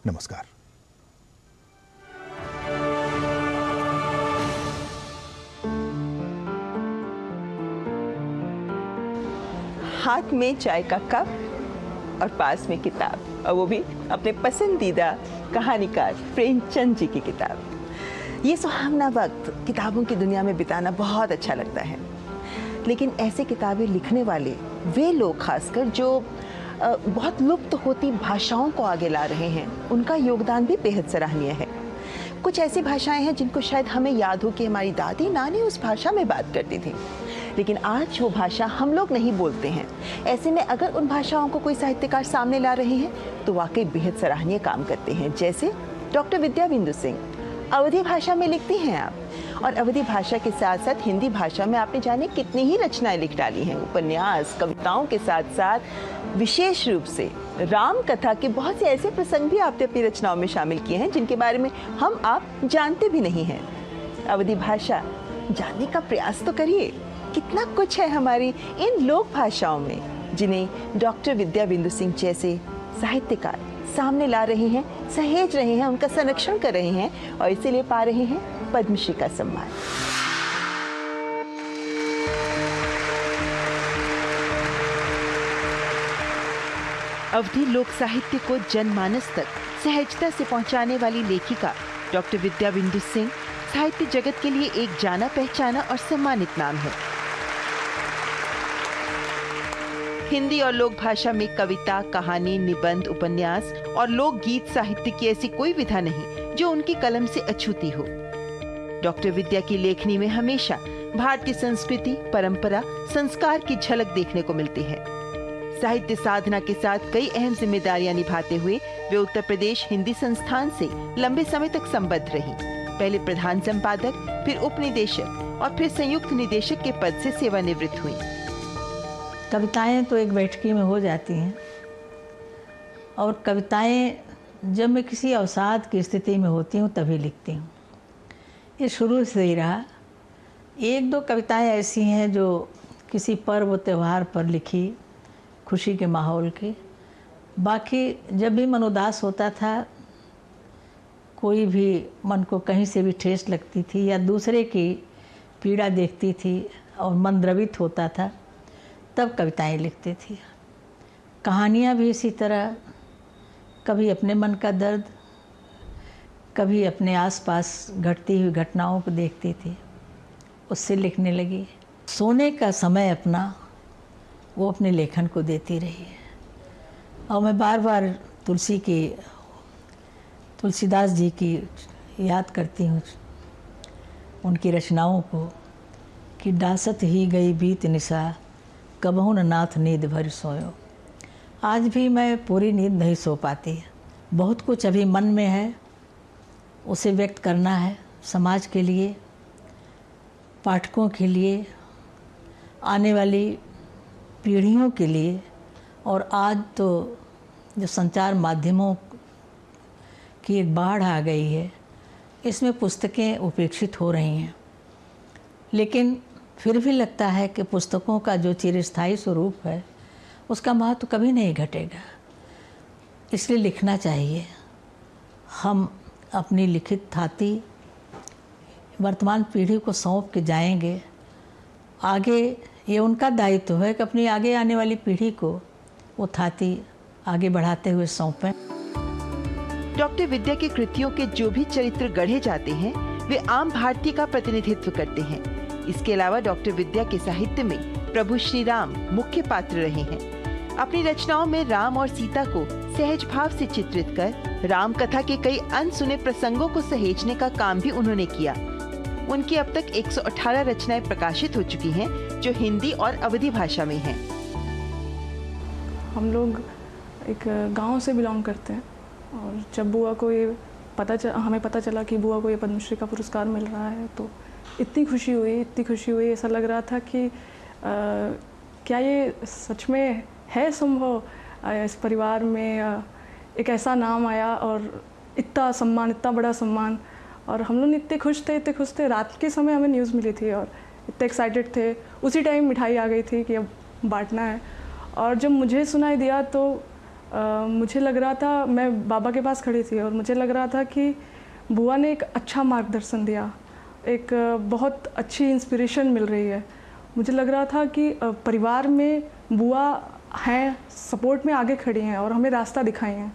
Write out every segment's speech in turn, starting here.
नमस्कार। हाथ में चाय का कप और पास में किताब, और वो भी अपने पसंदीदा कहानीकार प्रेमचंद जी की किताब। ये सुहावना वक्त किताबों की दुनिया में बिताना बहुत अच्छा लगता है, लेकिन ऐसे किताबें लिखने वाले वे लोग खासकर जो बहुत लुप्त होती भाषाओं को आगे ला रहे हैं, उनका योगदान भी बेहद सराहनीय है। कुछ ऐसी भाषाएं हैं जिनको शायद हमें याद हो कि हमारी दादी नानी उस भाषा में बात करती थी, लेकिन आज वो भाषा हम लोग नहीं बोलते हैं। ऐसे में अगर उन भाषाओं को कोई साहित्यकार सामने ला रहे हैं तो वाकई बेहद सराहनीय काम करते हैं। जैसे डॉक्टर विद्या बिंदु सिंह अवधी भाषा में लिखती हैं आप, और अवधी भाषा के साथ साथ हिंदी भाषा में आपने जाने कितनी ही रचनाएं लिख डाली हैं। उपन्यास, कविताओं के साथ साथ विशेष रूप से राम कथा के बहुत से ऐसे प्रसंग भी आपने अपनी रचनाओं में शामिल किए हैं जिनके बारे में हम आप जानते भी नहीं हैं। अवधी भाषा जानने का प्रयास तो करिए, कितना कुछ है हमारी इन लोक भाषाओं में जिन्हें डॉक्टर विद्या बिंदु सिंह जैसे साहित्यकार सामने ला रहे हैं, सहेज रहे हैं, उनका संरक्षण कर रहे हैं और इसीलिए पा रहे हैं पद्मश्री का सम्मान। अवधी लोक साहित्य को जनमानस तक सहजता से पहुंचाने वाली लेखिका डॉक्टर विद्या बिंदु सिंह साहित्य जगत के लिए एक जाना पहचाना और सम्मानित नाम है। हिंदी और लोक भाषा में कविता, कहानी, निबंध, उपन्यास और लोकगीत साहित्य की ऐसी कोई विधा नहीं जो उनकी कलम से अछूती हो। डॉक्टर विद्या की लेखनी में हमेशा भारतीय संस्कृति, परंपरा, संस्कार की झलक देखने को मिलती है। साहित्य साधना के साथ कई अहम जिम्मेदारियां निभाते हुए वे उत्तर प्रदेश हिंदी संस्थान से लंबे समय तक संबद्ध रही। पहले प्रधान संपादक, फिर उपनिदेशक और फिर संयुक्त निदेशक के पद से सेवानिवृत्त हुई। कविताएं तो एक बैठकी में हो जाती हैं, और कविताएं जब मैं किसी अवसाद की स्थिति में होती हूँ तभी लिखती हूँ। ये शुरू से ही रहा। एक दो कविताएं ऐसी हैं जो किसी पर्व त्यौहार पर लिखी, खुशी के माहौल की। बाकी जब भी मन उदास होता था, कोई भी मन को कहीं से भी ठेस लगती थी या दूसरे की पीड़ा देखती थी और मन द्रवित होता था, तब कविताएं लिखती थी। कहानियाँ भी इसी तरह, कभी अपने मन का दर्द, कभी अपने आसपास घटती हुई घटनाओं को देखती थी, उससे लिखने लगी। सोने का समय अपना वो अपने लेखन को देती रही। और मैं बार बार तुलसीदास जी की याद करती हूँ, उनकी रचनाओं को, कि डासत ही गई बीत निशा, कबहू न नाथ नींद भर सोयो। आज भी मैं पूरी नींद नहीं सो पाती। बहुत कुछ अभी मन में है, उसे व्यक्त करना है समाज के लिए, पाठकों के लिए, आने वाली पीढ़ियों के लिए। और आज तो जो संचार माध्यमों की एक बाढ़ आ गई है, इसमें पुस्तकें उपेक्षित हो रही हैं, लेकिन फिर भी लगता है कि पुस्तकों का जो चिरस्थायी स्वरूप है उसका महत्व कभी नहीं घटेगा। इसलिए लिखना चाहिए। हम अपनी लिखित थाती वर्तमान पीढ़ी को सौंप के जाएंगे। आगे ये उनका दायित्व है कि अपनी आगे आने वाली पीढ़ी को वो थाती आगे बढ़ाते हुए सौंपें। डॉक्टर विद्या की कृतियों के जो भी चरित्र गढ़े जाते हैं वे आम भारतीय का प्रतिनिधित्व करते हैं। इसके अलावा डॉक्टर विद्या के साहित्य में प्रभु श्री राम मुख्य पात्र रहे हैं। अपनी रचनाओं में राम और सीता को सहज भाव से चित्रित कर राम कथा के कई अनसुने प्रसंगों को सहेजने का काम भी उन्होंने किया। उनकी अब तक 118 रचनाएं प्रकाशित हो चुकी हैं, जो हिंदी और अवधी भाषा में हैं। हम लोग एक गांव से बिलोंग करते हैं, और जब बुआ को ये हमें पता चला कि बुआ को ये पद्मश्री का पुरस्कार मिल रहा है, तो इतनी खुशी हुई। ऐसा लग रहा था कि क्या ये सच में है संभव, इस परिवार में एक ऐसा नाम आया और इतना सम्मान, इतना बड़ा सम्मान। और हम लोग इतने खुश थे। रात के समय हमें न्यूज़ मिली थी और इतने एक्साइटेड थे। उसी टाइम मिठाई आ गई थी कि अब बांटना है। और जब मुझे सुनाई दिया तो मुझे लग रहा था, मैं बाबा के पास खड़ी थी और मुझे लग रहा था कि बुआ ने एक अच्छा मार्गदर्शन दिया, एक बहुत अच्छी इंस्पिरेशन मिल रही है। मुझे लग रहा था कि परिवार में बुआ हैं, सपोर्ट में आगे खड़ी हैं और हमें रास्ता दिखाई हैं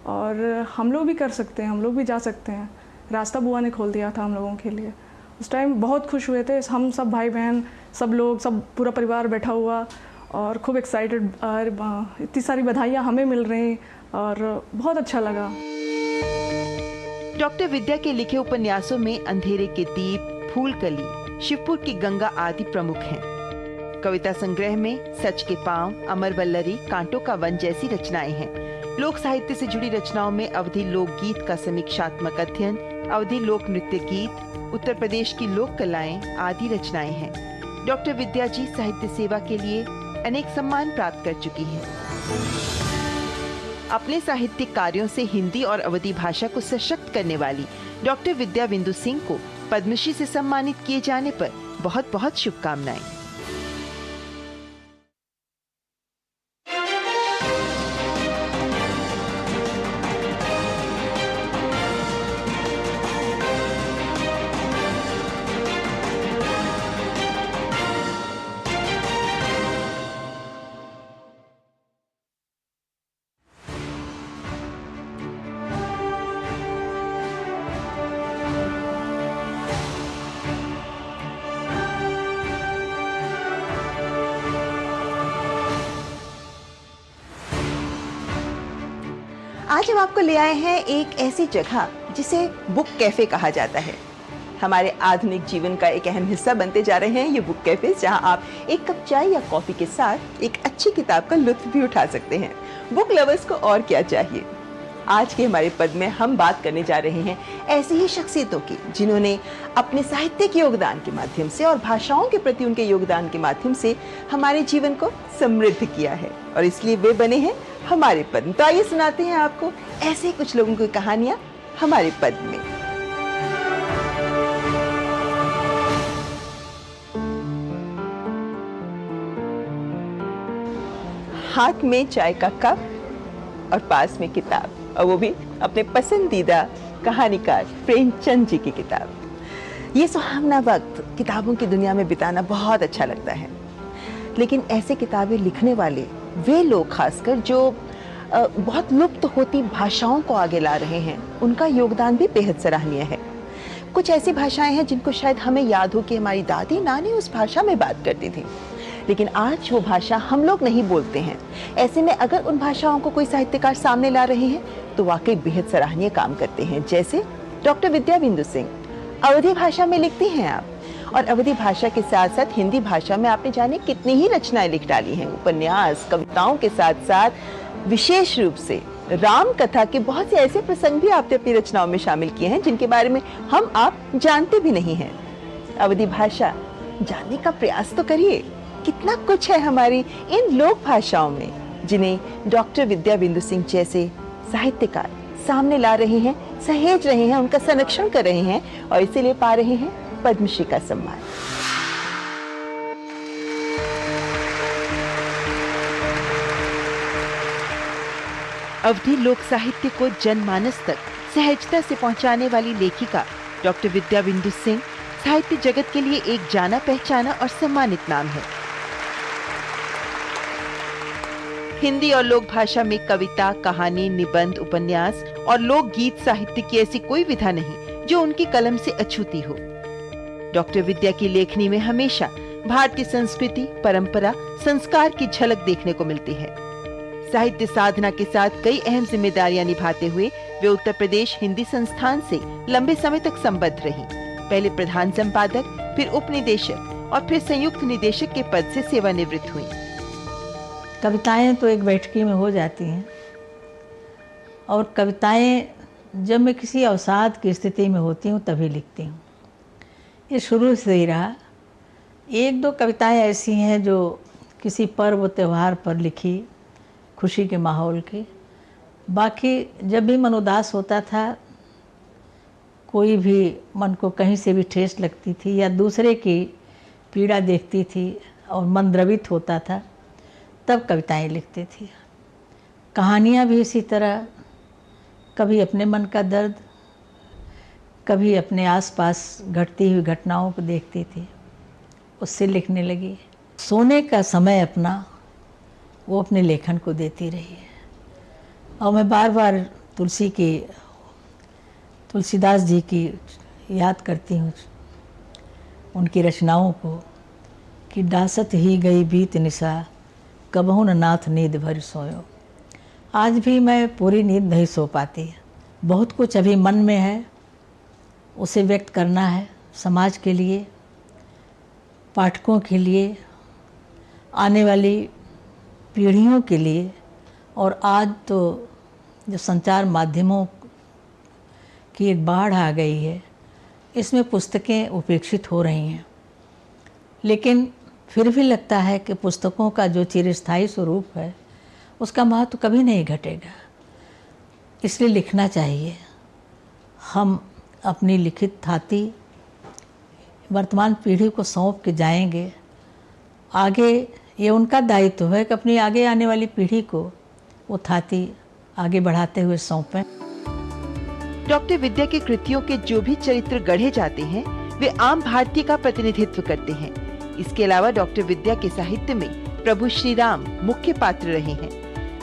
और हम लोग भी कर सकते हैं, हम लोग भी जा सकते हैं। रास्ता बुआ ने खोल दिया था हम लोगों के लिए। उस टाइम बहुत खुश हुए थे हम सब भाई बहन, सब लोग, सब पूरा परिवार बैठा हुआ और खूब एक्साइटेड। इतनी सारी बधाइयाँ हमें मिल रही और बहुत अच्छा लगा। डॉक्टर विद्या के लिखे उपन्यासों में अंधेरे के दीप, फूलकली, शिवपुर की गंगा आदि प्रमुख हैं। कविता संग्रह में सच के पांव, अमर वल्लरी, कांटों का वन जैसी रचनाएं हैं। लोक साहित्य से जुड़ी रचनाओं में अवधी लोकगीत का समीक्षात्मक अध्ययन, अवधी लोक नृत्य गीत, उत्तर प्रदेश की लोक कलाएं आदि रचनाएं हैं। डॉक्टर विद्या जी साहित्य सेवा के लिए अनेक सम्मान प्राप्त कर चुकी हैं। अपने साहित्यिक कार्यों से हिंदी और अवधी भाषा को सशक्त करने वाली डॉक्टर विद्या बिंदु सिंह को पद्मश्री से सम्मानित किए जाने पर बहुत बहुत शुभकामनाएं। आज हम आपको ले आए हैं एक ऐसी जगह जिसे बुक कैफे कहा जाता है। हमारे आधुनिक जीवन का एक अहम हिस्सा बनते जा रहे हैं ये बुक कैफे, जहां आप एक कप चाय या कॉफी के साथ एक अच्छी किताब का लुत्फ भी उठा सकते हैं। बुक लवर्स को और क्या चाहिए। आज के हमारे पद में हम बात करने जा रहे हैं ऐसी ही शख्सियतों की जिन्होंने अपने साहित्यिक योगदान के माध्यम से और भाषाओं के प्रति उनके योगदान के माध्यम से हमारे जीवन को समृद्ध किया है और इसलिए वे बने हैं हमारे पद। तो आइए सुनाते हैं आपको ऐसे कुछ लोगों की कहानियां हमारे पद में। हाथ में चाय का कप और पास में किताब, और वो भी अपने पसंदीदा कहानीकार प्रेमचंद जी की किताब। ये सुहावना वक्त किताबों की दुनिया में बिताना बहुत अच्छा लगता है, लेकिन ऐसे किताबें लिखने वाले वे लोग खासकर जो बहुत लुप्त होती भाषाओं को आगे ला रहे हैं, उनका योगदान भी बेहद सराहनीय है। कुछ ऐसी भाषाएं हैं जिनको शायद हमें याद हो कि हमारी दादी नानी उस भाषा में बात करती थी, लेकिन आज वो भाषा हम लोग नहीं बोलते हैं। ऐसे में अगर उन भाषाओं को कोई साहित्यकार सामने ला रहे हैं तो वाकई बेहद सराहनीय काम करते हैं। जैसे डॉक्टर विद्या बिंदु सिंह अवधी भाषा में लिखती हैं आप, और अवधी भाषा के साथ साथ हिंदी भाषा में आपने जाने कितनी ही रचनाएं लिख डाली हैं। उपन्यास, कविताओं के साथ साथ विशेष रूप से राम कथा के बहुत से ऐसे प्रसंग भी आपने अपनी रचनाओं में शामिल किए हैं जिनके बारे में हम आप जानते भी नहीं हैं। अवधी भाषा जानने का प्रयास तो करिए, कितना कुछ है हमारी इन लोक भाषाओं में जिन्हें डॉक्टर विद्या बिंदु सिंह जैसे साहित्यकार सामने ला रहे हैं, सहेज रहे हैं, उनका संरक्षण कर रहे हैं और इसीलिए पा रहे हैं पद्मश्री का सम्मान। अवधी लोक साहित्य को जनमानस तक सहजता से पहुंचाने वाली लेखिका डॉक्टर विद्या बिंदु सिंह साहित्य जगत के लिए एक जाना पहचाना और सम्मानित नाम है। हिंदी और लोक भाषा में कविता, कहानी, निबंध, उपन्यास और लोकगीत साहित्य की ऐसी कोई विधा नहीं जो उनकी कलम से अछूती हो। डॉक्टर विद्या की लेखनी में हमेशा भारतीय संस्कृति, परंपरा, संस्कार की झलक देखने को मिलती है। साहित्य साधना के साथ कई अहम जिम्मेदारियां निभाते हुए वे उत्तर प्रदेश हिंदी संस्थान से लंबे समय तक संबद्ध रही। पहले प्रधान संपादक, फिर उपनिदेशक और फिर संयुक्त निदेशक के पद से सेवानिवृत्त हुई। कविताएं तो एक बैठकी में हो जाती हैं, और कविताएं जब मैं किसी अवसाद की स्थिति में होती हूँ तभी लिखती हूँ। ये शुरू से ही रहा। एक दो कविताएं ऐसी हैं जो किसी पर्व त्यौहार पर लिखी, खुशी के माहौल की। बाकी जब भी मन उदास होता था, कोई भी मन को कहीं से भी ठेस लगती थी या दूसरे की पीड़ा देखती थी और मन द्रवित होता था, तब कविताएं लिखती थी। कहानियाँ भी इसी तरह, कभी अपने मन का दर्द, कभी अपने आसपास घटती हुई घटनाओं को देखती थी, उससे लिखने लगी। सोने का समय अपना वो अपने लेखन को देती रही है। और मैं बार बार तुलसीदास जी की याद करती हूँ, उनकी रचनाओं को, कि डासत ही गई बीत निशा, कबहु न नाथ नींद भर सोयो। आज भी मैं पूरी नींद नहीं सो पाती। बहुत कुछ अभी मन में है, उसे व्यक्त करना है समाज के लिए, पाठकों के लिए, आने वाली पीढ़ियों के लिए। और आज तो जो संचार माध्यमों की एक बाढ़ आ गई है, इसमें पुस्तकें उपेक्षित हो रही हैं, लेकिन फिर भी लगता है कि पुस्तकों का जो चिरस्थायी स्वरूप है उसका महत्व कभी नहीं घटेगा। इसलिए लिखना चाहिए। हम अपनी लिखित थाती वर्तमान पीढ़ी को सौंप के जाएंगे। आगे ये उनका दायित्व है कि अपनी आगे आने वाली पीढ़ी को वो थाती आगे बढ़ाते हुए सौंपें। डॉक्टर विद्या की कृतियों के जो भी चरित्र गढ़े जाते हैं वे आम भारतीय का प्रतिनिधित्व करते हैं। इसके अलावा डॉक्टर विद्या के साहित्य में प्रभु श्री राम मुख्य पात्र रहे हैं।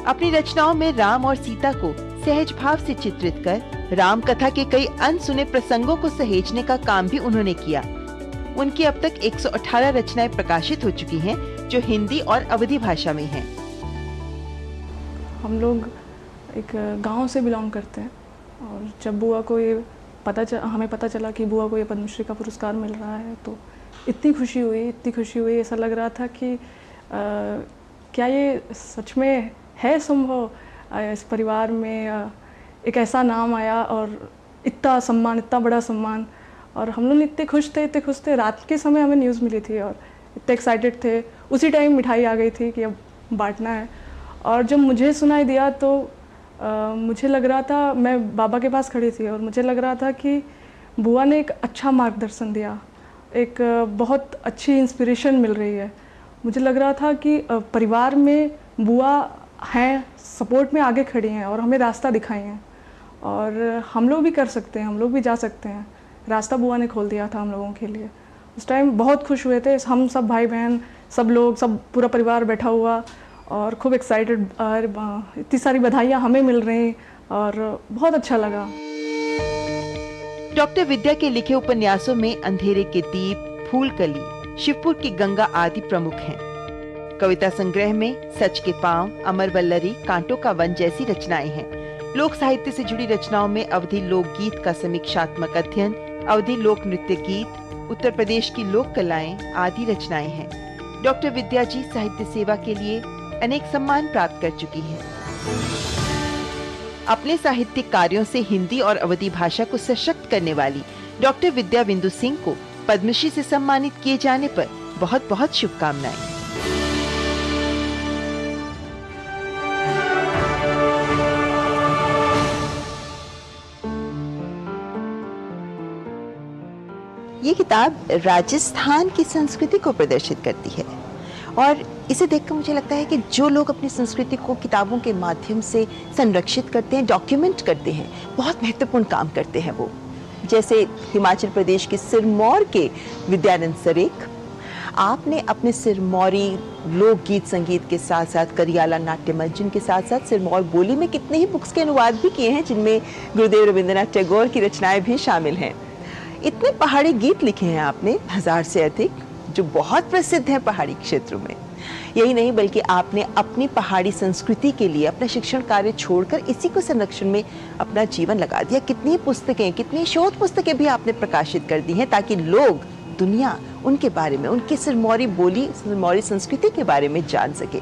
अपनी रचनाओं में राम और सीता को सहज भाव से चित्रित कर राम कथा के कई अनसुने प्रसंगों को सहेजने का काम भी उन्होंने किया। उनकी अब तक 118 रचनाएं प्रकाशित हो चुकी हैं, जो हिंदी और अवधी भाषा में हैं। हम लोग एक गांव से बिलोंग करते हैं और जब बुआ को ये हमें पता चला कि बुआ को ये पद्मश्री का पुरस्कार मिल रहा है तो इतनी खुशी हुई। ऐसा लग रहा था कि क्या ये सच में है संभव, इस परिवार में एक ऐसा नाम आया और इतना सम्मान, इतना बड़ा सम्मान। और हम लोग इतने खुश थे। रात के समय हमें न्यूज़ मिली थी और इतने एक्साइटेड थे। उसी टाइम मिठाई आ गई थी कि अब बांटना है। और जब मुझे सुनाई दिया तो मुझे लग रहा था, मैं बाबा के पास खड़ी थी और मुझे लग रहा था कि बुआ ने एक अच्छा मार्गदर्शन दिया, एक बहुत अच्छी इंस्पिरेशन मिल रही है। मुझे लग रहा था कि परिवार में बुआ हैं, सपोर्ट में आगे खड़ी हैं और हमें रास्ता दिखाई हैं और हम लोग भी कर सकते हैं, हम लोग भी जा सकते हैं। रास्ता बुआ ने खोल दिया था हम लोगों के लिए। उस टाइम बहुत खुश हुए थे हम सब भाई बहन, सब लोग, सब पूरा परिवार बैठा हुआ और खूब एक्साइटेड। इतनी सारी बधाइयाँ हमें मिल रही और बहुत अच्छा लगा। डॉक्टर विद्या के लिखे उपन्यासों में अंधेरे के दीप, फूलकली, शिवपुर की गंगा आदि प्रमुख हैं। कविता संग्रह में सच के पांव, अमर वल्लरी, कांटों का वन जैसी रचनाएं हैं। लोक साहित्य से जुड़ी रचनाओं में अवधी लोकगीत का समीक्षात्मक अध्ययन, अवधी लोक नृत्य गीत, उत्तर प्रदेश की लोक कलाएं आदि रचनाएं हैं। डॉक्टर विद्या जी साहित्य सेवा के लिए अनेक सम्मान प्राप्त कर चुकी हैं। अपने साहित्यिक कार्यों से हिंदी और अवधी भाषा को सशक्त करने वाली डॉक्टर विद्या बिंदु सिंह को पद्मश्री से सम्मानित किए जाने पर बहुत बहुत शुभकामनाएं। ये किताब राजस्थान की संस्कृति को प्रदर्शित करती है और इसे देखकर मुझे लगता है कि जो लोग अपनी संस्कृति को किताबों के माध्यम से संरक्षित करते हैं, डॉक्यूमेंट करते हैं, बहुत महत्वपूर्ण काम करते हैं वो। जैसे हिमाचल प्रदेश के सिरमौर के विद्यानंद सरेख, आपने अपने सिरमौरी लोकगीत संगीत के साथ साथ करियाला नाट्य मंचन के साथ साथ सिरमौर बोली में कितने ही बुक्स के अनुवाद भी किए हैं, जिनमें गुरुदेव रविंद्रनाथ टैगोर की रचनाएं भी शामिल हैं। इतने पहाड़ी गीत लिखे हैं आपने, 1000 से अधिक, जो बहुत प्रसिद्ध हैं पहाड़ी क्षेत्रों में। यही नहीं बल्कि आपने अपनी पहाड़ी संस्कृति के लिए अपना शिक्षण कार्य छोड़कर इसी को संरक्षण में अपना जीवन लगा दिया। कितनी पुस्तकें, कितनी शोध पुस्तकें भी आपने प्रकाशित कर दी हैं ताकि लोग, दुनिया उनके बारे में, उनकी सिरमौरी बोली, सिरमौरी संस्कृति के बारे में जान सके।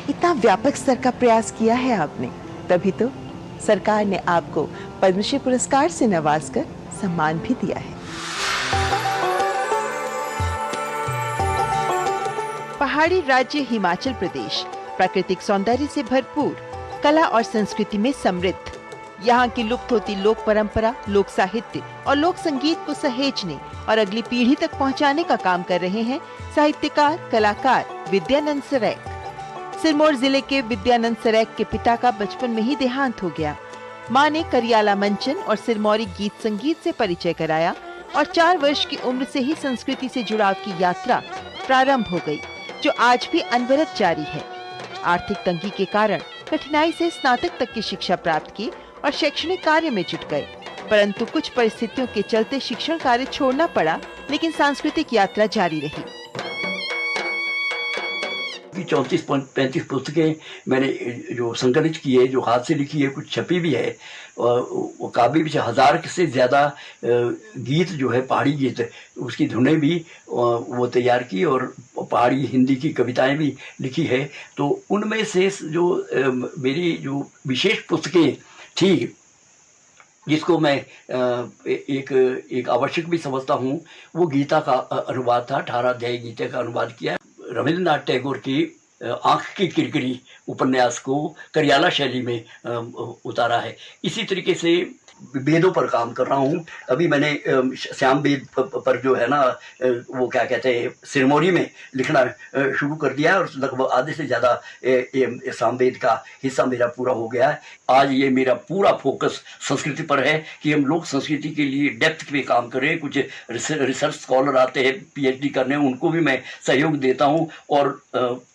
इतना व्यापक स्तर का प्रयास किया है आपने, तभी तो सरकार ने आपको पद्मश्री पुरस्कार से नवाजकर सम्मान भी दिया है। पहाड़ी राज्य हिमाचल प्रदेश प्राकृतिक सौंदर्य से भरपूर, कला और संस्कृति में समृद्ध। यहाँ की लुप्त होती लोक परंपरा, लोक साहित्य और लोक संगीत को सहेजने और अगली पीढ़ी तक पहुँचाने का काम कर रहे हैं साहित्यकार, कलाकार विद्यानंद सरेख। सिरमौर जिले के विद्यानंद सरेख के पिता का बचपन में ही देहांत हो गया। मां ने करियाला मंचन और सिरमौरी गीत संगीत से परिचय कराया और 4 वर्ष की उम्र से ही संस्कृति से जुड़ाव की यात्रा प्रारंभ हो गई, जो आज भी अनवरत जारी है। आर्थिक तंगी के कारण कठिनाई से स्नातक तक की शिक्षा प्राप्त की और शैक्षणिक कार्य में जुट गए, परंतु कुछ परिस्थितियों के चलते शिक्षण कार्य छोड़ना पड़ा, लेकिन सांस्कृतिक यात्रा जारी रही। 34-35 पुस्तकें मैंने जो संकलित की है, जो हाथ से लिखी है, कुछ छपी भी है, और वो काव्य भी 1000 से ज़्यादा गीत जो है, पहाड़ी गीत, उसकी धुनें भी वो तैयार की और पहाड़ी हिंदी की कविताएं भी लिखी है। तो उनमें से जो मेरी जो विशेष पुस्तकें थी, जिसको मैं एक आवश्यक भी समझता हूँ, वो गीता का अनुवाद था। 18 अध्याय गीता का अनुवाद किया। रविंद्रनाथ टैगोर की आँख की किरकिरी उपन्यास को करियाला शैली में उतारा है। इसी तरीके से वेदों पर काम कर रहा हूँ। अभी मैंने श्याम वेद पर जो है ना, वो क्या कहते हैं, सिरमौरी में लिखना शुरू कर दिया है और लगभग आधे से ज़्यादा श्याम वेद का हिस्सा मेरा पूरा हो गया है। आज ये मेरा पूरा फोकस संस्कृति पर है कि हम लोग संस्कृति के लिए डेप्थ पे काम करें। कुछ रिसर्च स्कॉलर आते हैं PhD करने, उनको भी मैं सहयोग देता हूँ और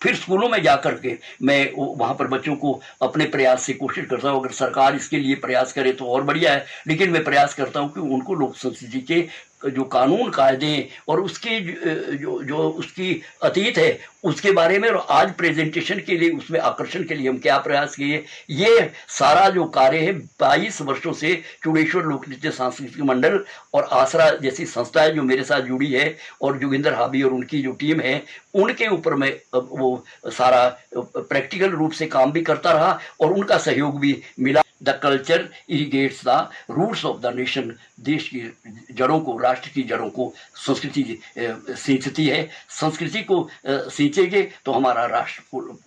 फिर स्कूलों में जा कर के मैं वहाँ पर बच्चों को अपने प्रयास से कोशिश करता हूँ। अगर सरकार इसके लिए प्रयास करे तो और बढ़िया है, लेकिन मैं प्रयास करता हूँ कि उनको लोक संस्कृति के जो कानून कायदे और उसकी जो उसकी अतीत है उसके बारे में, और आज प्रेजेंटेशन के लिए, उसमें आकर्षण के लिए हम क्या प्रयास किए, ये सारा जो कार्य है 22 वर्षों से चूड़ेश्वर लोक नृत्य सांस्कृतिक मंडल और आसरा जैसी संस्थाएं जो मेरे साथ जुड़ी है और जोगिंदर हाबी और उनकी जो टीम है, उनके ऊपर मैं वो सारा प्रैक्टिकल रूप से काम भी करता रहा और उनका सहयोग भी मिला। The culture irrigates the roots of the nation. देश की जड़ों को, राष्ट्र की जड़ों को संस्कृति सींचती है। संस्कृति को सींचेंगे तो हमारा राष्ट्र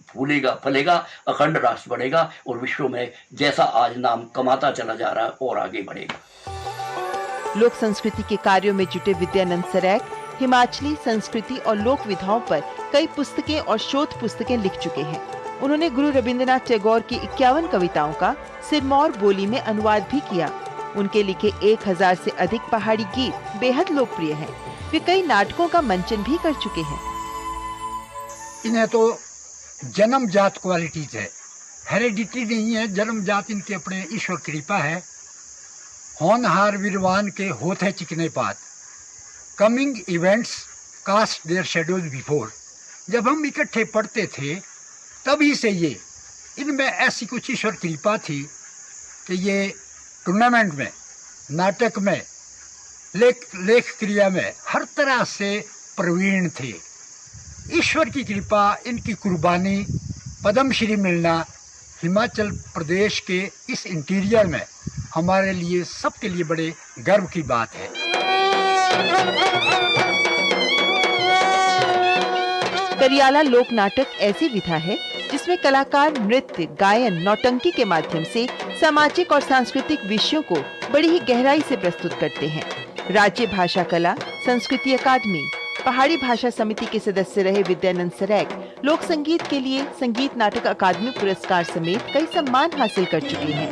फूलेगा, फलेगा, अखंड राष्ट्र बढ़ेगा और विश्व में जैसा आज नाम कमाता चला जा रहा है और आगे बढ़ेगा। लोक संस्कृति के कार्यों में जुटे विद्यानंद सरेख हिमाचली संस्कृति और लोक विधाओं पर कई पुस्तकें और शोध पुस्तकें लिख चुके हैं। उन्होंने गुरु रविंद्रनाथ टैगोर की 51 कविताओं का सिरमौर बोली में अनुवाद भी किया। उनके लिखे 1000 से अधिक पहाड़ी गीत बेहद लोकप्रिय हैं। वे कई नाटकों का मंचन भी कर चुके हैं। इन्हें तो जन्मजात क्वालिटीज है, हेरिडिटी नहीं है, जन्मजात इनके अपने ईश्वर कृपा है। होनहार विद्वान के होत है चिकने पात, coming events cast their shadows before. जब हम इकट्ठे पढ़ते थे तभी से ये इनमें ऐसी कुछ ईश्वर कृपा थी कि ये टूर्नामेंट में, नाटक में, लेख क्रिया में हर तरह से प्रवीण थे। ईश्वर की कृपा, इनकी कुर्बानी, पद्मश्री मिलना हिमाचल प्रदेश के इस इंटीरियर में हमारे लिए, सबके लिए बड़े गर्व की बात है। करियाला लोक नाटक ऐसी विधा है जिसमें कलाकार नृत्य, गायन, नौटंकी के माध्यम से सामाजिक और सांस्कृतिक विषयों को बड़ी ही गहराई से प्रस्तुत करते हैं। राज्य भाषा कला संस्कृति अकादमी, पहाड़ी भाषा समिति के सदस्य रहे विद्यानंद सरेख लोक संगीत के लिए संगीत नाटक अकादमी पुरस्कार समेत कई सम्मान हासिल कर चुके हैं।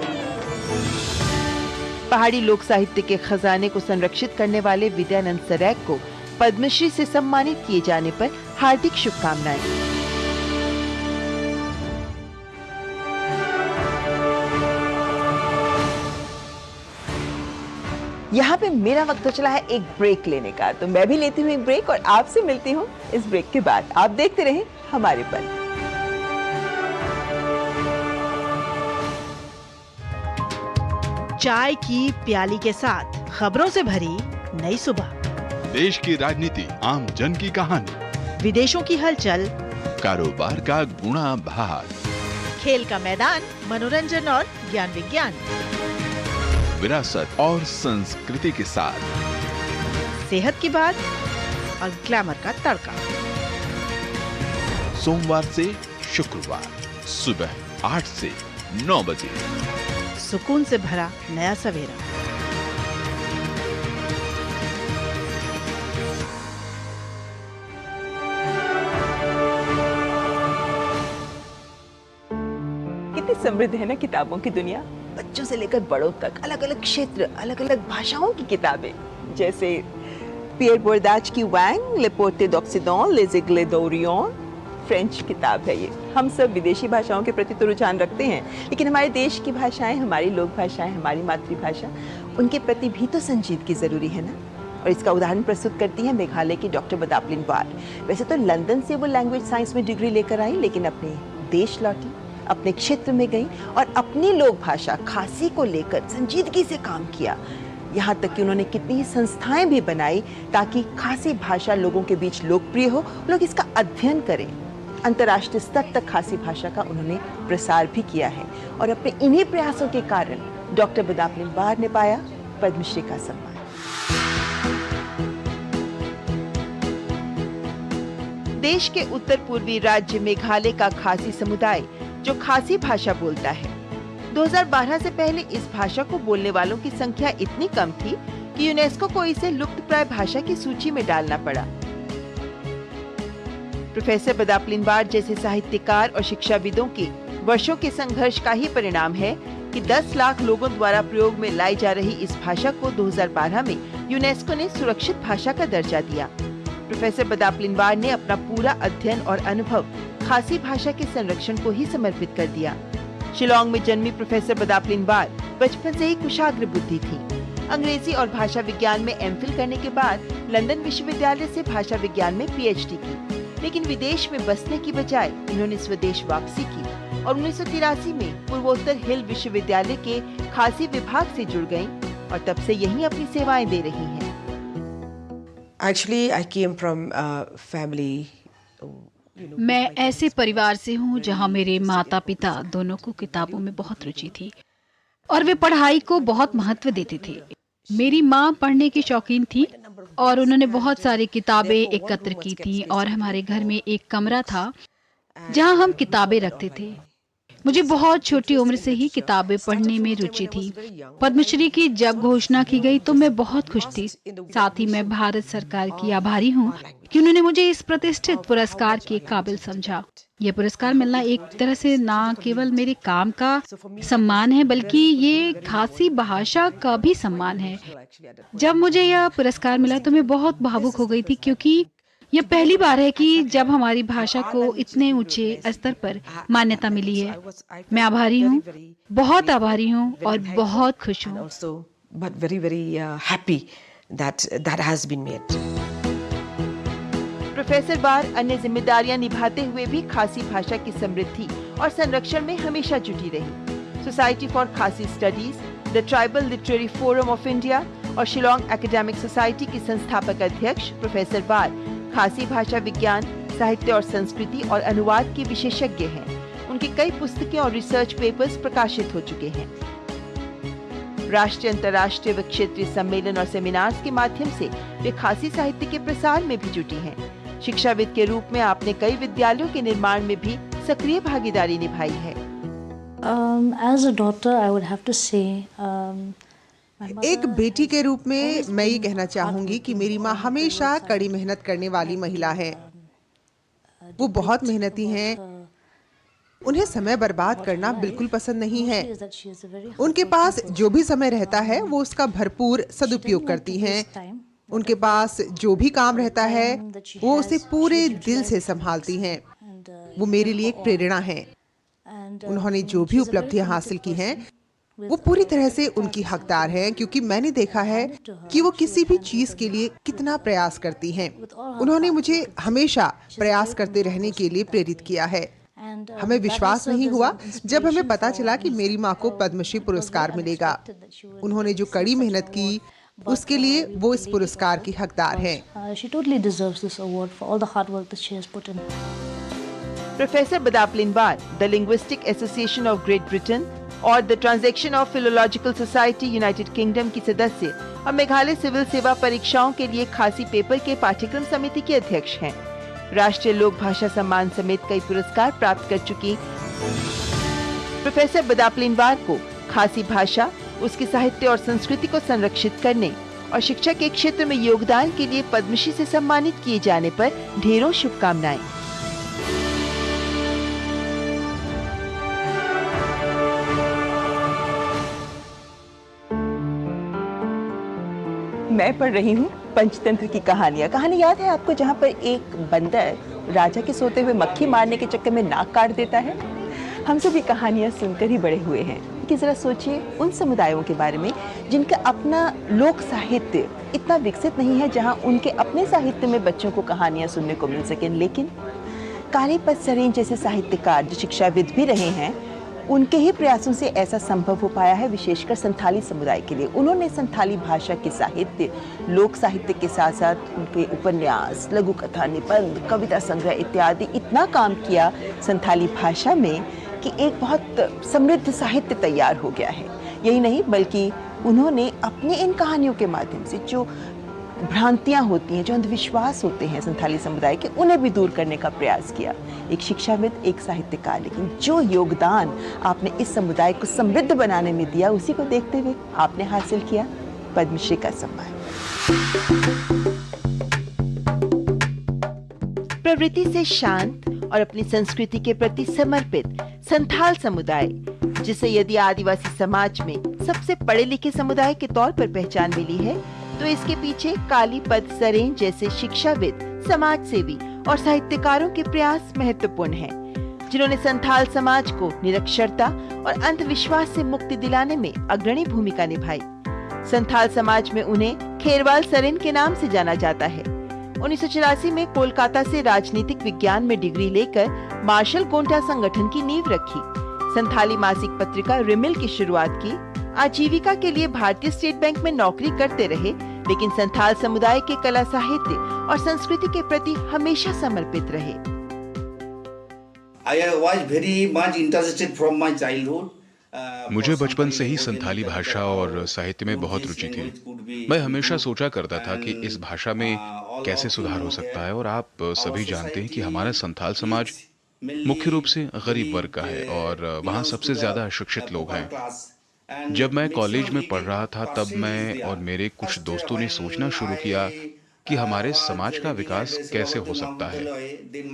पहाड़ी लोक साहित्य के खजाने को संरक्षित करने वाले विद्यानंद सरेख को पद्मश्री से सम्मानित किए जाने पर हार्दिक शुभकामनाएं। यहाँ पे मेरा वक्त तो चला है एक ब्रेक लेने का, तो मैं भी लेती हूँ एक ब्रेक और आपसे मिलती हूँ इस ब्रेक के बाद। आप देखते रहें हमारे पर। चाय की प्याली के साथ खबरों से भरी नई सुबह, देश की राजनीति, आम जन की कहानी, विदेशों की हलचल, कारोबार का गुणा भाग, खेल का मैदान, मनोरंजन और ज्ञान विज्ञान, विरासत और संस्कृति के साथ सेहत की बात और ग्लैमर का तड़का। सोमवार से शुक्रवार सुबह 8 से 9 बजे। सुकून से भरा नया सवेरा। समृद्ध है ना किताबों की दुनिया। बच्चों से लेकर बड़ों तक अलग अलग क्षेत्र, अलग अलग भाषाओं की किताबें, जैसे पियर बोर्दाज की वैंग, ले पोर्टे d'Occident, les Aigles d'Orient, French किताब है ये। हम सब विदेशी भाषाओं के प्रति तो रुझान रखते हैं, लेकिन हमारे देश की भाषाएं, हमारी लोक भाषाएं, हमारी मातृभाषा, उनके प्रति भी तो संजीदगी जरूरी है ना। और इसका उदाहरण प्रस्तुत करती है मेघालय की डॉक्टर बदापलिन वार। वैसे तो लंदन से वो लैंग्वेज साइंस में डिग्री लेकर आई, लेकिन अपने देश लौटी, अपने क्षेत्र में गई और अपनी लोक भाषा खासी को लेकर संजीदगी से काम किया। यहाँ तक कि उन्होंने कितनी संस्थाएं भी बनाई ताकि खासी भाषा लोगों के बीच लोकप्रिय हो, लोग इसका अध्ययन करें। अंतर्राष्ट्रीय स्तर तक खासी भाषा का उन्होंने प्रसार भी किया है और अपने इन्हीं प्रयासों के कारण डॉक्टर बदापलिन वार ने पाया पद्मश्री का सम्मान। देश के उत्तर पूर्वी राज्य मेघालय का खासी समुदाय जो खासी भाषा बोलता है, 2012 से पहले इस भाषा को बोलने वालों की संख्या इतनी कम थी कि यूनेस्को को इसे लुप्तप्राय भाषा की सूची में डालना पड़ा। प्रोफेसर बदापलिन वार जैसे साहित्यकार और शिक्षाविदों के वर्षों के संघर्ष का ही परिणाम है कि 10 लाख लोगों द्वारा प्रयोग में लाई जा रही इस भाषा को 2012 में यूनेस्को ने सुरक्षित भाषा का दर्जा दिया। प्रोफेसर बदापलिन वार ने अपना पूरा अध्ययन और अनुभव खासी भाषा के संरक्षण को ही समर्पित कर दिया। शिलांग में जन्मी प्रोफेसर बदापलिन वार बचपन से ही कुशाग्र बुद्धि थी। अंग्रेजी और भाषा विज्ञान में एमफिल करने के बाद लंदन विश्वविद्यालय से भाषा विज्ञान में पीएचडी की, लेकिन विदेश में बसने की बजाय इन्होंने स्वदेश वापसी की और 1983 में पूर्वोत्तर हिल विश्वविद्यालय के खासी विभाग से जुड़ गयीं और तब से यहीं अपनी सेवाएं दे रही हैं। Actually, I came from a family. मैं ऐसे परिवार से हूँ जहाँ मेरे माता पिता दोनों को किताबों में बहुत रुचि थी और वे पढ़ाई को बहुत महत्व देते थे। मेरी माँ पढ़ने की शौकीन थी और उन्होंने बहुत सारी किताबें एकत्र की थी और हमारे घर में एक कमरा था जहाँ हम किताबें रखते थे। मुझे बहुत छोटी उम्र से ही किताबें पढ़ने में रुचि थी। पद्मश्री की जब घोषणा की गई तो मैं बहुत खुश थी। साथ ही मैं भारत सरकार की आभारी हूँ कि उन्होंने मुझे इस प्रतिष्ठित पुरस्कार के काबिल समझा। यह पुरस्कार मिलना एक तरह से न केवल मेरे काम का सम्मान है, बल्कि ये खासी भाषा का भी सम्मान है। जब मुझे यह पुरस्कार मिला तो मैं बहुत भावुक हो गई थी, क्योंकि यह पहली बार है कि जब हमारी भाषा को इतने ऊंचे स्तर पर मान्यता मिली है। मैं आभारी हूँ, बहुत आभारी हूँ और बहुत खुश हूँ। प्रोफेसर वार अन्य जिम्मेदारियां निभाते हुए भी खासी भाषा की समृद्धि और संरक्षण में हमेशा जुटी रही। सोसाइटी फॉर खासी studies, the tribal literary forum of India और शिलांग एकेडमिक सोसाइटी की संस्थापक अध्यक्ष प्रोफेसर वार खासी भाषा विज्ञान, साहित्य और संस्कृति और अनुवाद के विशेषज्ञ हैं। उनकी कई पुस्तकें और रिसर्च पेपर्स प्रकाशित हो चुके हैं। राष्ट्रीय, अंतर्राष्ट्रीय व क्षेत्रीय सम्मेलन और सेमिनार्स के माध्यम से वे खासी साहित्य के प्रसार में भी जुटी हैं। शिक्षाविद के रूप में आपने कई विद्यालयों के निर्माण में भी सक्रिय भागीदारी निभाई है। As a daughter, I would have to say, एक बेटी के रूप में मैं ये कहना चाहूंगी कि मेरी माँ हमेशा कड़ी मेहनत करने वाली महिला है। वो बहुत मेहनती हैं। उन्हें समय बर्बाद करना बिल्कुल पसंद नहीं है। उनके पास जो भी समय रहता है वो उसका भरपूर सदुपयोग करती हैं। उनके पास जो भी काम रहता है वो उसे पूरे दिल से संभालती हैं। वो मेरे लिए एक प्रेरणा है। उन्होंने जो भी उपलब्धियां हासिल की हैं वो पूरी तरह से उनकी हकदार हैं, क्योंकि मैंने देखा है कि वो किसी भी चीज के लिए कितना प्रयास करती हैं। उन्होंने मुझे हमेशा प्रयास करते रहने के लिए प्रेरित किया है। हमें विश्वास नहीं हुआ जब हमें पता चला कि मेरी माँ को पद्मश्री पुरस्कार मिलेगा। उन्होंने जो कड़ी मेहनत की उसके लिए वो इस पुरस्कार की हकदार हैं। Professor Badaplin War the linguistic association of Great Britain और the transaction of philological society United Kingdom की सदस्य और मेघालय सिविल सेवा परीक्षाओं के लिए खासी पेपर के पाठ्यक्रम समिति के अध्यक्ष हैं। राष्ट्रीय लोक भाषा सम्मान समेत कई पुरस्कार प्राप्त कर चुकी प्रोफेसर बदापलिन वार को खासी भाषा, उसकी साहित्य और संस्कृति को संरक्षित करने और शिक्षा के क्षेत्र में योगदान के लिए पद्मश्री से सम्मानित किए जाने पर ढेरों शुभकामनाएं। मैं पढ़ रही हूँ पंचतंत्र की कहानियाँ। कहानी याद है आपको, जहाँ पर एक बंदर राजा के सोते हुए मक्खी मारने के चक्कर में नाक काट देता है। हम सब ये कहानियाँ सुनकर ही बड़े हुए हैं। कि ज़रा सोचिए उन समुदायों के बारे में जिनका अपना लोक साहित्य इतना विकसित नहीं है, जहाँ उनके अपने साहित्य में बच्चों को कहानियाँ सुनने को मिल सकें। लेकिन कालीपद सरेन जैसे साहित्यकार जो शिक्षाविद भी रहे हैं, उनके ही प्रयासों से ऐसा संभव हो पाया है, विशेषकर संथाली समुदाय के लिए। उन्होंने संथाली भाषा के साहित्य, लोक साहित्य के साथ साथ उनके उपन्यास, लघु कथा, निबंध, कविता संग्रह इत्यादि इतना काम किया संथाली भाषा में कि एक बहुत समृद्ध साहित्य तैयार हो गया है। यही नहीं बल्कि उन्होंने अपनी इन कहानियों के माध्यम से जो भ्रांतियां होती हैं, जो अंधविश्वास होते हैं संथाली समुदाय के, उन्हें भी दूर करने का प्रयास किया। एक शिक्षाविद, एक साहित्यकार, लेकिन जो योगदान आपने इस समुदाय को समृद्ध बनाने में दिया, उसी को देखते हुए आपने हासिल किया पद्मश्री का सम्मान। प्रवृत्ति से शांत और अपनी संस्कृति के प्रति समर्पित संथाल समुदाय, जिसे यदि आदिवासी समाज में सबसे पढ़े लिखे समुदाय के तौर पर पहचान मिली है, तो इसके पीछे कालीपद सरेन जैसे शिक्षाविद, समाज सेवी और साहित्यकारों के प्रयास महत्वपूर्ण हैं, जिन्होंने संथाल समाज को निरक्षरता और अंधविश्वास से मुक्ति दिलाने में अग्रणी भूमिका निभाई। संथाल समाज में उन्हें खेरवाल सरेन के नाम से जाना जाता है। 1984 में कोलकाता से राजनीतिक विज्ञान में डिग्री लेकर मार्शल गोंटा संगठन की नींव रखी। संथाली मासिक पत्रिका रिमिल की शुरुआत की। आजीविका के लिए भारतीय स्टेट बैंक में नौकरी करते रहे, लेकिन संथाल समुदाय के कला, साहित्य और संस्कृति के प्रति हमेशा समर्पित रहे। मुझे बचपन से ही संथाली भाषा और साहित्य में बहुत रुचि थी। मैं हमेशा सोचा करता था कि इस भाषा में कैसे सुधार हो सकता है। और आप सभी जानते हैं कि हमारा संथाल समाज मुख्य रूप से गरीब वर्ग का है और वहाँ सबसे ज्यादा अशिक्षित लोग हैं। जब मैं कॉलेज में पढ़ रहा था, तब मैं और मेरे कुछ दोस्तों ने सोचना शुरू किया कि हमारे समाज का विकास कैसे हो सकता है,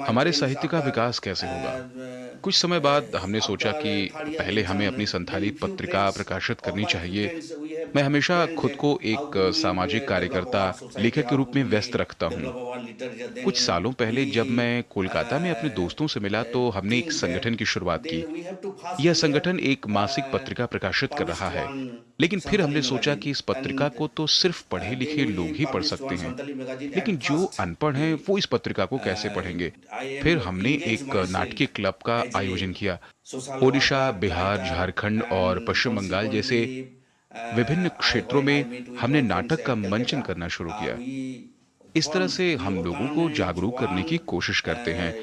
हमारे साहित्य का विकास कैसे होगा। कुछ समय बाद हमने सोचा कि पहले हमें अपनी संथाली पत्रिका प्रकाशित करनी चाहिए। मैं हमेशा खुद को एक सामाजिक कार्यकर्ता, लेखक के रूप में व्यस्त रखता हूँ। कुछ सालों पहले जब मैं कोलकाता में अपने दोस्तों से मिला, तो हमने एक संगठन की शुरुआत की। यह संगठन एक मासिक पत्रिका प्रकाशित कर रहा है, लेकिन फिर हमने सोचा कि इस पत्रिका को तो सिर्फ पढ़े लिखे लोग ही पढ़ सकते हैं, लेकिन जो अनपढ़ हैं वो इस पत्रिका को कैसे पढ़ेंगे। फिर हमने एक नाटकीय क्लब का आयोजन किया। ओडिशा, बिहार, झारखंड और पश्चिम बंगाल जैसे विभिन्न क्षेत्रों में हमने नाटक का मंचन करना शुरू किया। इस तरह से हम लोगों को जागरूक करने की कोशिश करते हैं,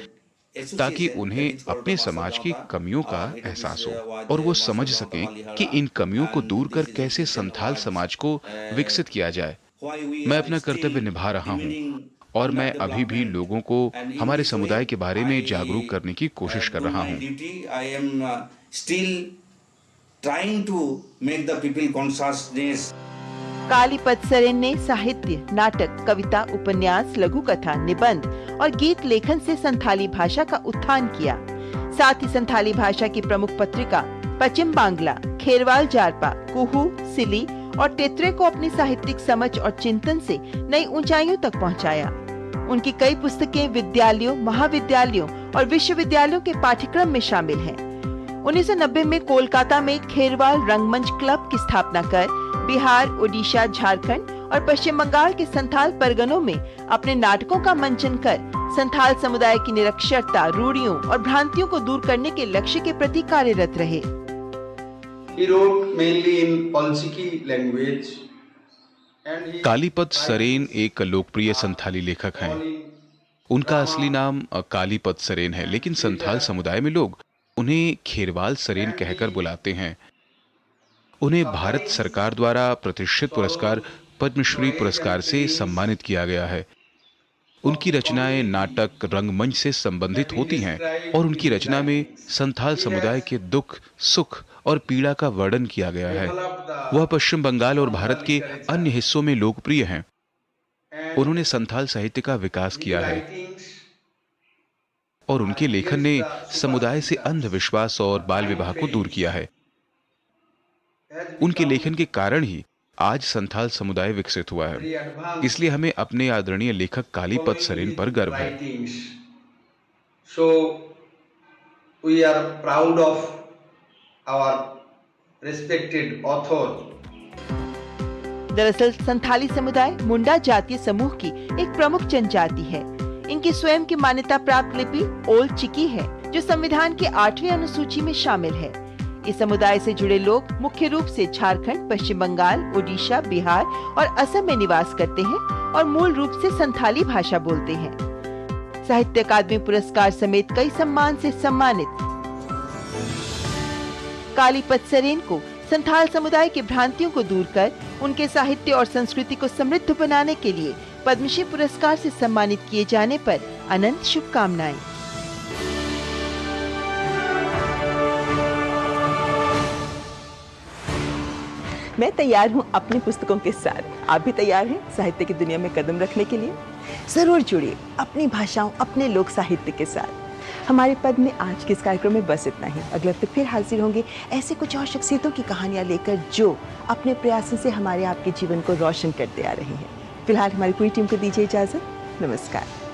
ताकि उन्हें अपने समाज की कमियों का एहसास हो और वो समझ सकें कि इन कमियों को दूर कर कैसे संथाल समाज को विकसित किया जाए। मैं अपना कर्तव्य निभा रहा हूँ और मैं अभी भी लोगों को हमारे समुदाय के बारे में जागरूक करने की कोशिश कर रहा हूँ। कालीपद सरेन ने साहित्य, नाटक, कविता, उपन्यास, लघु कथा, निबंध और गीत लेखन से संथाली भाषा का उत्थान किया। साथ ही संथाली भाषा की प्रमुख पत्रिका पश्चिम बांग्ला, खेरवाल जारपा, कुहू, सिली और टेत्रे को अपनी साहित्यिक समझ और चिंतन से नई ऊंचाइयों तक पहुंचाया। उनकी कई पुस्तकें विद्यालयों, महाविद्यालयों और विश्वविद्यालयों के पाठ्यक्रम में शामिल हैं। 1990 में कोलकाता में खेरवाल रंगमंच क्लब की स्थापना कर बिहार, ओडिशा, झारखंड और पश्चिम बंगाल के संथाल परगनों में अपने नाटकों का मंचन कर संथाल समुदाय की निरक्षरता, रूढ़ियों और भ्रांतियों को दूर करने के लक्ष्य के प्रति कार्यरत रहे। कालीपद सरेन एक लोकप्रिय संथाली लेखक हैं। उनका असली नाम कालीपद सरेन है, लेकिन संथाल समुदाय में लोग उन्हें खेरवाल सरेन कहकर बुलाते हैं। उन्हें भारत सरकार द्वारा प्रतिष्ठित पुरस्कार पद्मश्री पुरस्कार से सम्मानित किया गया है। उनकी रचनाएं नाटक, रंगमंच से संबंधित होती हैं और उनकी रचना में संथाल समुदाय के दुख, सुख और पीड़ा का वर्णन किया गया है। वह पश्चिम बंगाल और भारत के अन्य हिस्सों में लोकप्रिय हैं। उन्होंने संथाल साहित्य का विकास किया है और उनके लेखन ने समुदाय से अंधविश्वास और बाल विवाह को दूर किया है। उनके लेखन के कारण ही आज संथाल समुदाय विकसित हुआ है, इसलिए हमें अपने आदरणीय लेखक कालीपद सरेन पर गर्व है। So we are proud of our respected author. दरअसल संथाली समुदाय मुंडा जातीय समूह की एक प्रमुख जनजाति है। इनकी स्वयं की मान्यता प्राप्त लिपि ओल चिकी है, जो संविधान के 8वीं अनुसूची में शामिल है। इस समुदाय से जुड़े लोग मुख्य रूप से झारखंड, पश्चिम बंगाल, ओडिशा, बिहार और असम में निवास करते हैं और मूल रूप से संथाली भाषा बोलते हैं। साहित्य अकादमी पुरस्कार समेत कई सम्मान से सम्मानित कालीपद सरेन को संथाल समुदाय की भ्रांतियों को दूर कर उनके साहित्य और संस्कृति को समृद्ध बनाने के लिए पद्मश्री पुरस्कार से सम्मानित किए जाने पर अनंत शुभकामनाएं। मैं तैयार हूं अपनी पुस्तकों के साथ। आप भी तैयार हैं साहित्य की दुनिया में कदम रखने के लिए? जरूर जुड़िए अपनी भाषाओं, अपने लोक साहित्य के साथ। हमारे पद में आज के इस कार्यक्रम में बस इतना ही। अगले हफ्ते फिर हाजिर होंगे ऐसे कुछ और शख्सियतों की कहानियां लेकर जो अपने प्रयासों से हमारे आपके जीवन को रोशन करते आ रहे हैं। फिलहाल हमारी पूरी टीम को दीजिए इजाजत। नमस्कार।